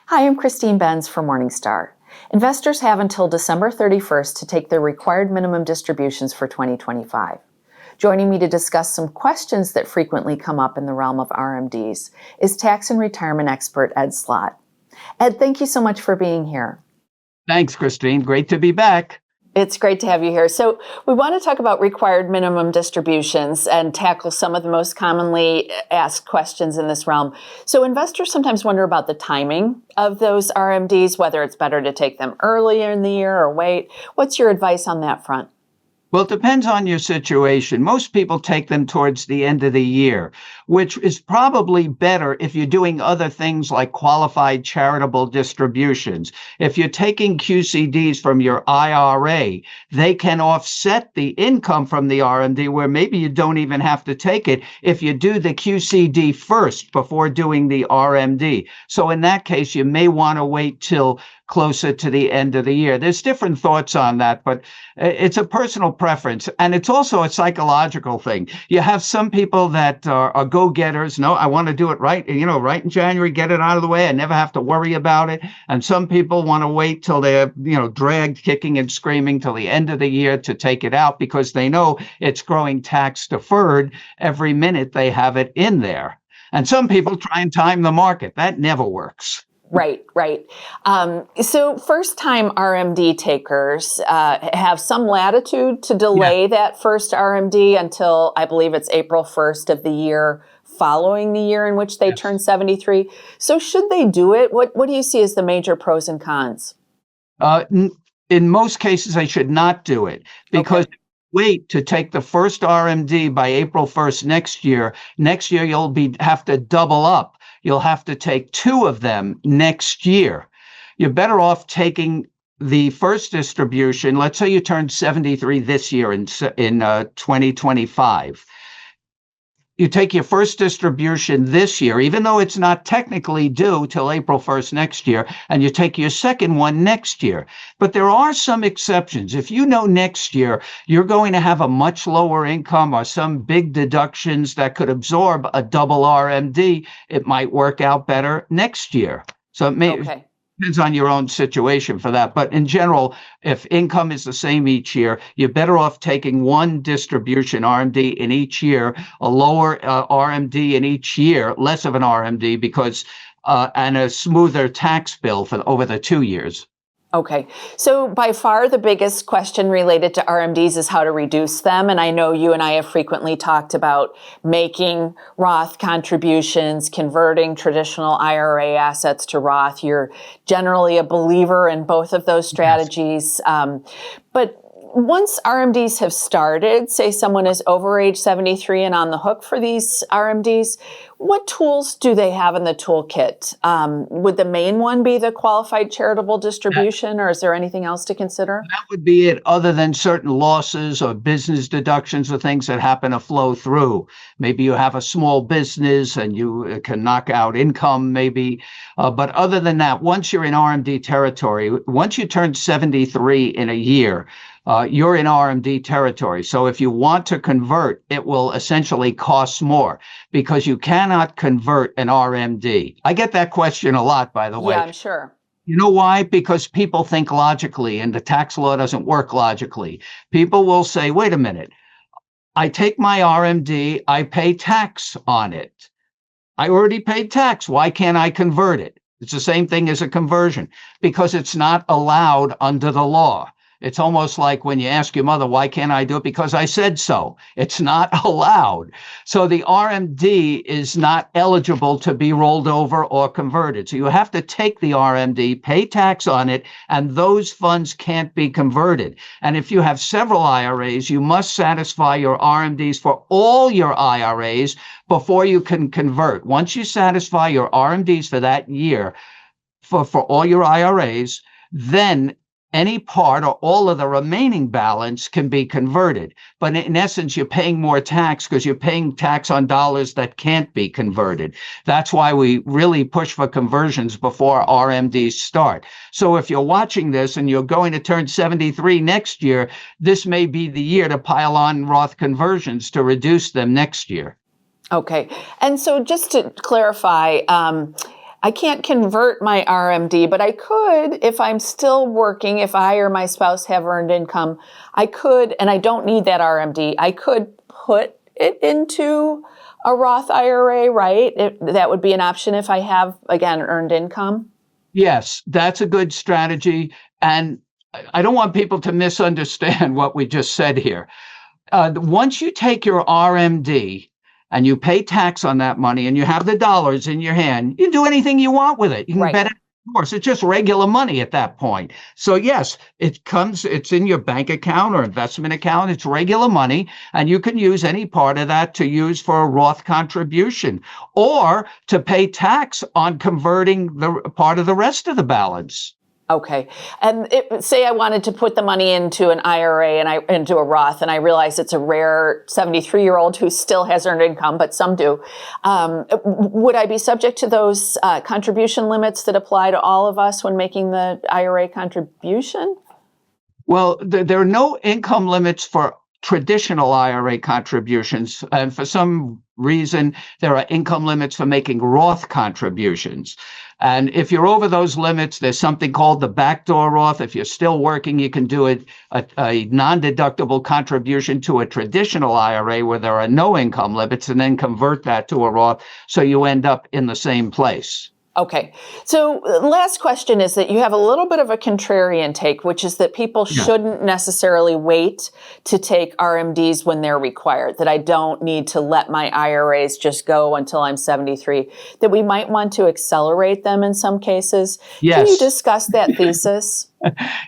Hi, I'm Christine Benz for Morningstar. Investors have until December 31st to take their required minimum distributions for 2025. Joining me to discuss some questions that frequently come up in the realm of RMDs is tax and retirement expert Ed Slott. Ed, thank you so much for being here. Thanks, Christine. Great to be back. It's great to have you here. So we want to talk about required minimum distributions and tackle some of the most commonly asked questions in this realm. So investors sometimes wonder about the timing of those RMDs, whether it's better to take them earlier in the year or wait. What's your advice on that front? Well, it depends on your situation. Most people take them towards the end of the year, which is probably better if you're doing other things like qualified charitable distributions. If you're taking QCDs from your IRA, they can offset the income from the RMD, where maybe you don't even have to take it if you do the QCD first before doing the RMD. So in that case, you may want to wait till closer to the end of the year. There's different thoughts on that, but it's a personal preference. And it's also a psychological thing. You have some people that are go-getters. No, I want to do it right, right in January, get it out of the way. I never have to worry about it. And some people want to wait till they're, dragged, kicking and screaming till the end of the year to take it out because they know it's growing tax deferred every minute they have it in there. And some people try and time the market. That never works. Right. So first-time RMD takers have some latitude to delay that first RMD until, I believe it's April 1st of the year following the year in which they turn 73. So should they do it? What do you see as the major pros and cons? In most cases, they should not do it because wait to take the first RMD by April 1st next year you'll have to double up. You'll have to take two of them next year. You're better off taking the first distribution. Let's say you turn 73 this year in 2025. You take your first distribution this year, even though it's not technically due till April 1st next year, and you take your second one next year. But there are some exceptions. If you know next year you're going to have a much lower income or some big deductions that could absorb a double RMD, it might work out better next year. So it may depends on your own situation for that. But in general, if income is the same each year, you're better off taking one distribution RMD in each year, a lower RMD in each year, less of an RMD because and a smoother tax bill for over the 2 years. Okay. So by far the biggest question related to RMDs is how to reduce them. And I know you and I have frequently talked about making Roth contributions, converting traditional IRA assets to Roth. You're generally a believer in both of those strategies. But once RMDs have started, say someone is over age 73 and on the hook for these RMDs, what tools do they have in the toolkit? Would the main one be the qualified charitable distribution, or is there anything else to consider? That would be it, other than certain losses or business deductions or things that happen to flow through. Maybe you have a small business and you can knock out income, maybe. But other than that, once you're in RMD territory, once you turn 73 in a year, you're in RMD territory. So if you want to convert, it will essentially cost more because you cannot convert an RMD. I get that question a lot, by the way. Yeah, I'm sure. You know why? Because people think logically and the tax law doesn't work logically. People will say, wait a minute, I take my RMD, I pay tax on it. I already paid tax. Why can't I convert it? It's the same thing as a conversion because it's not allowed under the law. It's almost like when you ask your mother, why can't I do it? Because I said so. It's not allowed. So the RMD is not eligible to be rolled over or converted. So you have to take the RMD, pay tax on it, and those funds can't be converted. And if you have several IRAs, you must satisfy your RMDs for all your IRAs before you can convert. Once you satisfy your RMDs for that year, for all your IRAs, then any part or all of the remaining balance can be converted. But in essence, you're paying more tax because you're paying tax on dollars that can't be converted. That's why we really push for conversions before RMDs start. So if you're watching this and you're going to turn 73 next year, this may be the year to pile on Roth conversions to reduce them next year. Okay. And so just to clarify, I can't convert my RMD, but I could, if I'm still working, if I or my spouse have earned income, I could, and I don't need that RMD, I could put it into a Roth IRA, right? That would be an option if I have, again, earned income. Yes, that's a good strategy. And I don't want people to misunderstand what we just said here. Once you take your RMD and you pay tax on that money and you have the dollars in your hand, you can do anything you want with it. You can Right. bet it. Of course, it's just regular money at that point. So yes, it's in your bank account or investment account. It's regular money, and you can use any part of that to use for a Roth contribution or to pay tax on converting the part of the rest of the balance. Okay. And say I wanted to put the money into an IRA and into a Roth, and I realize it's a rare 73-year-old who still has earned income, but some do. Would I be subject to those contribution limits that apply to all of us when making the IRA contribution? Well, there are no income limits for traditional IRA contributions. And for some reason, there are income limits for making Roth contributions. And if you're over those limits, there's something called the backdoor Roth. If you're still working, you can do a non-deductible contribution to a traditional IRA where there are no income limits and then convert that to a Roth. So you end up in the same place. Okay. So last question is that you have a little bit of a contrarian take, which is that people shouldn't necessarily wait to take RMDs when they're required, that I don't need to let my IRAs just go until I'm 73, that we might want to accelerate them in some cases. Yes. Can you discuss that thesis?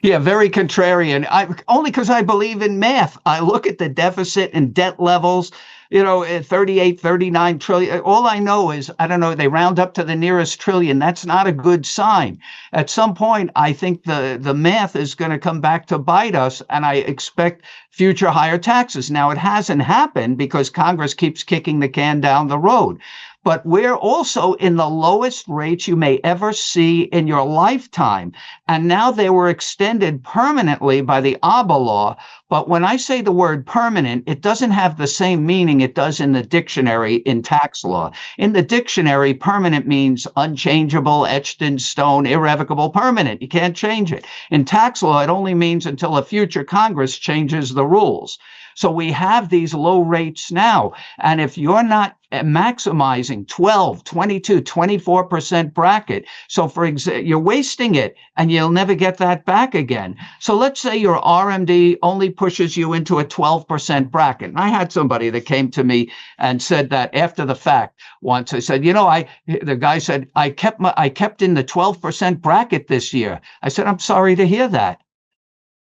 Yeah, very contrarian. Only because I believe in math. I look at the deficit and debt levels, 38, 39 trillion. All I know is, I don't know, they round up to the nearest trillion. That's not a good sign. At some point, I think the math is going to come back to bite us, and I expect future higher taxes. Now, it hasn't happened because Congress keeps kicking the can down the road. But we're also in the lowest rates you may ever see in your lifetime. And now they were extended permanently by the ABA law. But when I say the word permanent, it doesn't have the same meaning it does in the dictionary in tax law. In the dictionary, permanent means unchangeable, etched in stone, irrevocable, permanent. You can't change it. In tax law, it only means until a future Congress changes the rules. So we have these low rates now. And if you're not maximizing 12, 22, 24% bracket, so for example, you're wasting it and you'll never get that back again. So let's say your RMD only pushes you into a 12% bracket. And I had somebody that came to me and said that after the fact once. I said, the guy said, I kept in the 12% bracket this year. I said, I'm sorry to hear that.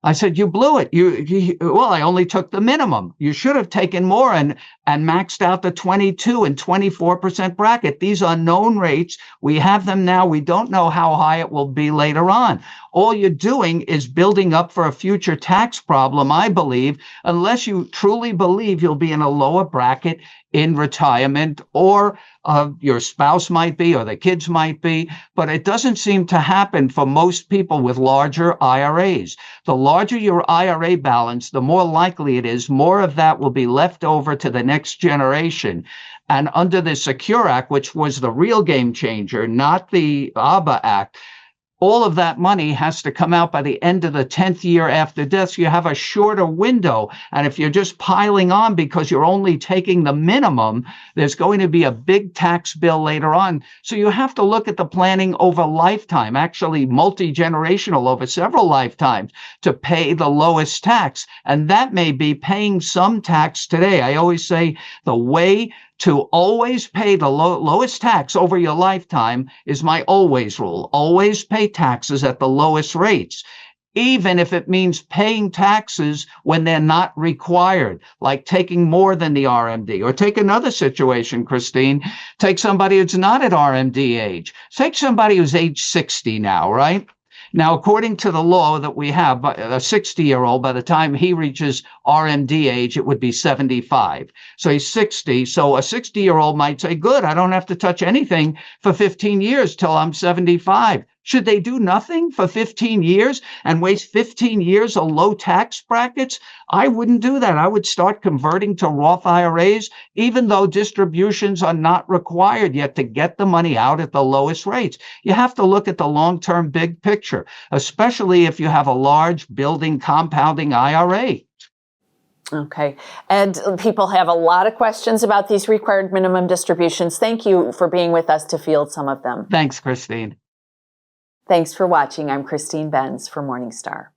I said, you blew it. Well, I only took the minimum. You should have taken more and maxed out the 22 and 24% bracket. These are known rates. We have them now. We don't know how high it will be later on. All you're doing is building up for a future tax problem, I believe, unless you truly believe you'll be in a lower bracket in retirement, or your spouse might be, or the kids might be, but it doesn't seem to happen for most people with larger IRAs. The larger your IRA balance, the more likely it is more of that will be left over to the next generation. And under the Secure Act, which was the real game changer, not the ABA Act, all of that money has to come out by the end of the 10th year after death. So you have a shorter window. And if you're just piling on because you're only taking the minimum, there's going to be a big tax bill later on. So you have to look at the planning over lifetime, actually multi-generational over several lifetimes, to pay the lowest tax. And that may be paying some tax today. I always say the way to always pay the lowest tax over your lifetime is my always rule. Always pay taxes at the lowest rates, even if it means paying taxes when they're not required, like taking more than the RMD. Or take another situation, Christine. Take somebody who's not at RMD age. Take somebody who's age 60 now, right? Now, according to the law that we have, a 60-year-old, by the time he reaches RMD age, it would be 75. So he's 60. So a 60-year-old might say, good, I don't have to touch anything for 15 years till I'm 75. Should they do nothing for 15 years and waste 15 years of low tax brackets? I wouldn't do that. I would start converting to Roth IRAs, even though distributions are not required yet to get the money out at the lowest rates. You have to look at the long-term big picture, especially if you have a large building compounding IRA. Okay. And people have a lot of questions about these required minimum distributions. Thank you for being with us to field some of them. Thanks, Christine. Thanks for watching. I'm Christine Benz for Morningstar.